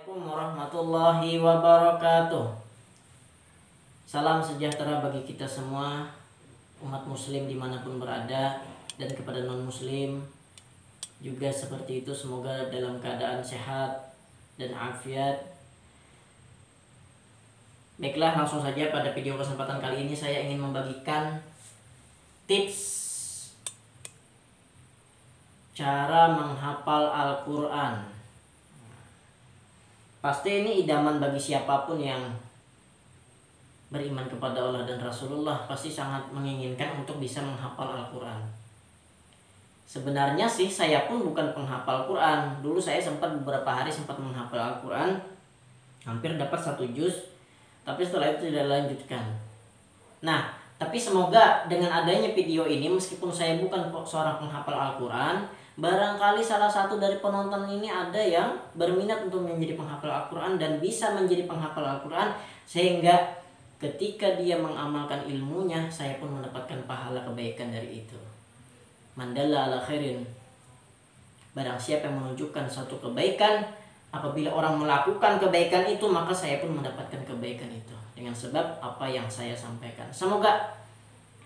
Assalamualaikum warahmatullahi wabarakatuh. Salam sejahtera bagi kita semua, umat muslim dimanapun berada, dan kepada non muslim juga seperti itu. Semoga dalam keadaan sehat dan afiat. Baiklah, langsung saja pada video kesempatan kali ini saya ingin membagikan tips cara menghafal Al-Quran. Pasti ini idaman bagi siapapun yang beriman kepada Allah dan Rasulullah, pasti sangat menginginkan untuk bisa menghafal Al-Quran. Sebenarnya sih saya pun bukan penghafal Quran. Dulu saya sempat beberapa hari sempat menghafal Al-Quran, hampir dapat 1 juz, tapi setelah itu tidak lanjutkan. Nah, tapi semoga dengan adanya video ini, meskipun saya bukan seorang penghafal Al-Quran, barangkali salah satu dari penonton ini ada yang berminat untuk menjadi penghafal Al-Quran dan bisa menjadi penghafal Al-Quran, sehingga ketika dia mengamalkan ilmunya, saya pun mendapatkan pahala kebaikan dari itu. Mandalla ala khairin, barang siapa yang menunjukkan satu kebaikan, apabila orang melakukan kebaikan itu, maka saya pun mendapatkan kebaikan itu dengan sebab apa yang saya sampaikan. Semoga,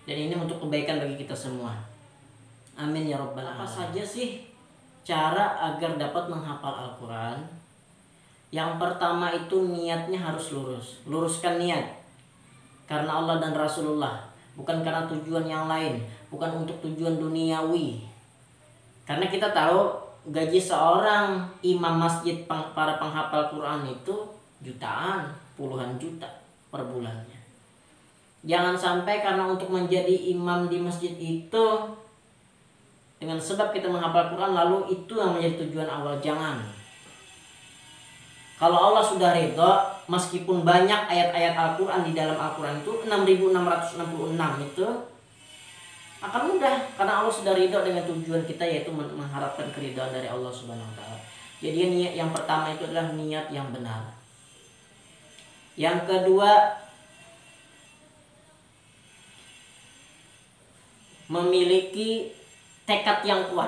dan ini untuk kebaikan bagi kita semua. Amin ya rabbal alamin. Apa saja sih cara agar dapat menghafal Al-Quran? Yang pertama itu niatnya harus lurus. Luruskan niat karena Allah dan Rasulullah, bukan karena tujuan yang lain, bukan untuk tujuan duniawi. Karena kita tahu gaji seorang imam masjid para penghafal Quran itu jutaan, puluhan juta per bulannya. Jangan sampai karena untuk menjadi imam di masjid itu, dengan sebab kita menghafal Quran, lalu itu yang menjadi tujuan awal. Jangan. Kalau Allah sudah ridha, meskipun banyak ayat-ayat Al-Quran di dalam Al-Quran itu 6.666 itu akan mudah, karena Allah sudah ridha dengan tujuan kita, yaitu mengharapkan keridhaan dari Allah Subhanahu wa taala. Jadi niat yang pertama itu adalah niat yang benar. Yang kedua, memiliki tekad yang kuat.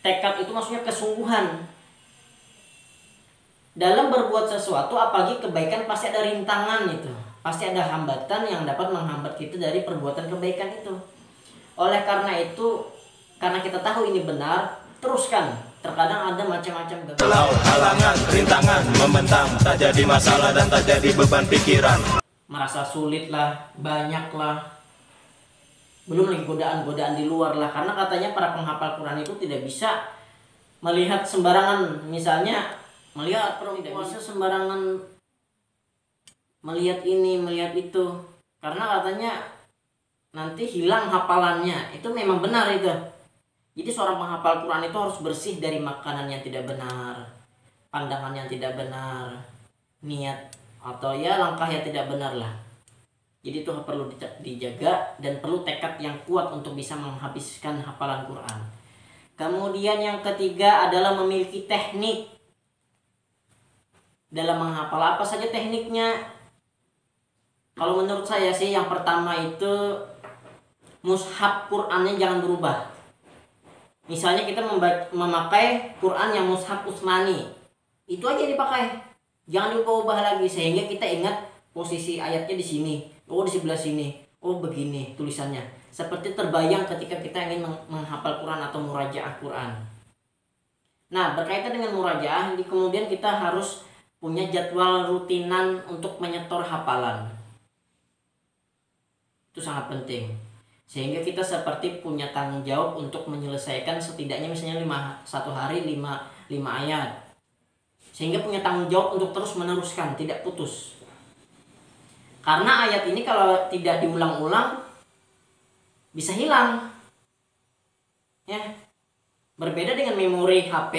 Tekad itu maksudnya kesungguhan dalam berbuat sesuatu, apalagi kebaikan pasti ada rintangan itu. Pasti ada hambatan yang dapat menghambat kita dari perbuatan kebaikan itu. Oleh karena itu, karena kita tahu ini benar, teruskan. Terkadang ada macam-macam halangan, rintangan, membentang, tak jadi masalah dan tak jadi beban pikiran. Merasa sulit lah, banyak lah, belum lagi godaan-godaan di luar lah. Karena katanya para penghafal Quran itu tidak bisa melihat sembarangan. Misalnya melihat perempuan, tidak bisa sembarangan melihat ini, melihat itu, karena katanya nanti hilang hafalannya. Itu memang benar itu. Jadi seorang penghafal Quran itu harus bersih dari makanan yang tidak benar, pandangan yang tidak benar, niat atau ya langkah yang tidak benar lah. Jadi itu perlu dijaga dan perlu tekad yang kuat untuk bisa menghabiskan hafalan Quran. Kemudian yang ketiga adalah memiliki teknik dalam menghafal. Apa saja tekniknya? Kalau menurut saya sih, yang pertama itu mushaf Qurannya jangan berubah. Misalnya kita memakai Quran yang mushaf Utsmani, itu aja dipakai, jangan diubah-ubah lagi, sehingga kita ingat posisi ayatnya di sini, oh di sebelah sini, oh begini tulisannya, seperti terbayang ketika kita ingin menghafal Quran atau murajaah Quran. Nah, berkaitan dengan murajaah, kemudian kita harus punya jadwal rutinan untuk menyetor hafalan. Itu sangat penting, sehingga kita seperti punya tanggung jawab untuk menyelesaikan setidaknya misalnya 1 hari 5 ayat, sehingga punya tanggung jawab untuk terus meneruskan, tidak putus. Karena ayat ini kalau tidak diulang-ulang bisa hilang. Ya. Berbeda dengan memori HP,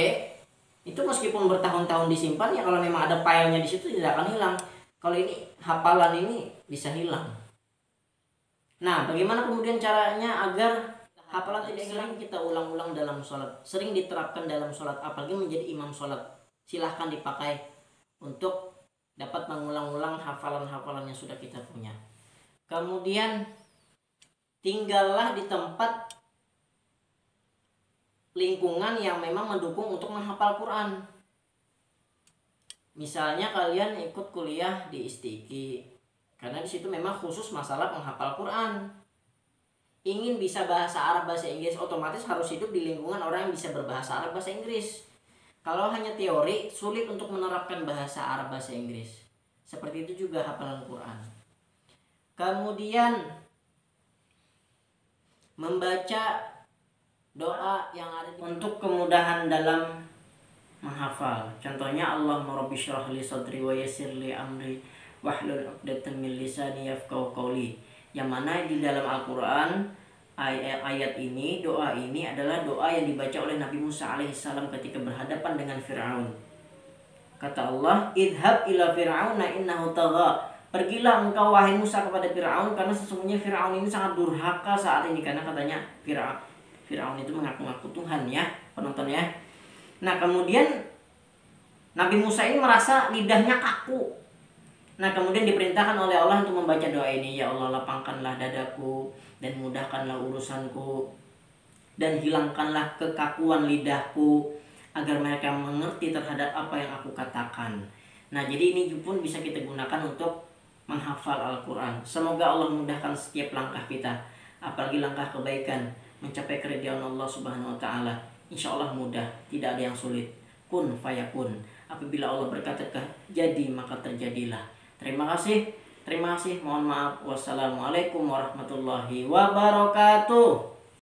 itu meskipun bertahun-tahun disimpan, ya kalau memang ada filenya di situ tidak akan hilang. Kalau ini hafalan ini bisa hilang. Nah, bagaimana kemudian caranya agar hafalan tidak hilang? Kita ulang-ulang dalam sholat, sering diterapkan dalam sholat, apalagi menjadi imam sholat. Silahkan dipakai untuk dapat mengulang-ulang hafalan-hafalan yang sudah kita punya. Kemudian tinggallah di tempat lingkungan yang memang mendukung untuk menghafal Quran. Misalnya kalian ikut kuliah di Istiki, karena di situ memang khusus masalah penghafal Quran. Ingin bisa bahasa Arab, bahasa Inggris, otomatis harus hidup di lingkungan orang yang bisa berbahasa Arab, bahasa Inggris. Kalau hanya teori, sulit untuk menerapkan bahasa Arab, bahasa Inggris. Seperti itu juga hafalan Quran. Kemudian membaca doa yang ada untuk kemudahan dalam menghafal. Contohnya Allahumma rabbi shrah li sadri wa yassir li amri wahlul 'uqdatam min lisani yafqahu qawli. Yang mana di dalam Al-Qur'an ayat ini, doa ini adalah doa yang dibaca oleh Nabi Musa alaihissalam ketika berhadapan dengan Fir'aun. Kata Allah, idhab ila fir'auna innahu tagha. Pergilah engkau wahai Musa kepada Fir'aun, karena sesungguhnya Fir'aun ini sangat durhaka saat ini. Karena katanya Fir'aun itu mengaku-ngaku Tuhan ya, penonton ya. Nah kemudian Nabi Musa ini merasa lidahnya kaku. Nah kemudian diperintahkan oleh Allah untuk membaca doa ini. Ya Allah, lapangkanlah dadaku dan mudahkanlah urusanku, dan hilangkanlah kekakuan lidahku, agar mereka mengerti terhadap apa yang aku katakan. Nah jadi ini pun bisa kita gunakan untuk menghafal Al-Quran. Semoga Allah memudahkan setiap langkah kita, apalagi langkah kebaikan, mencapai keridhaan Allah Subhanahu wa Ta'ala. Insya Allah mudah, tidak ada yang sulit. Kun fayakun. Apabila Allah berkata jadi, maka terjadilah. Terima kasih. Mohon maaf. Wassalamualaikum warahmatullahi wabarakatuh.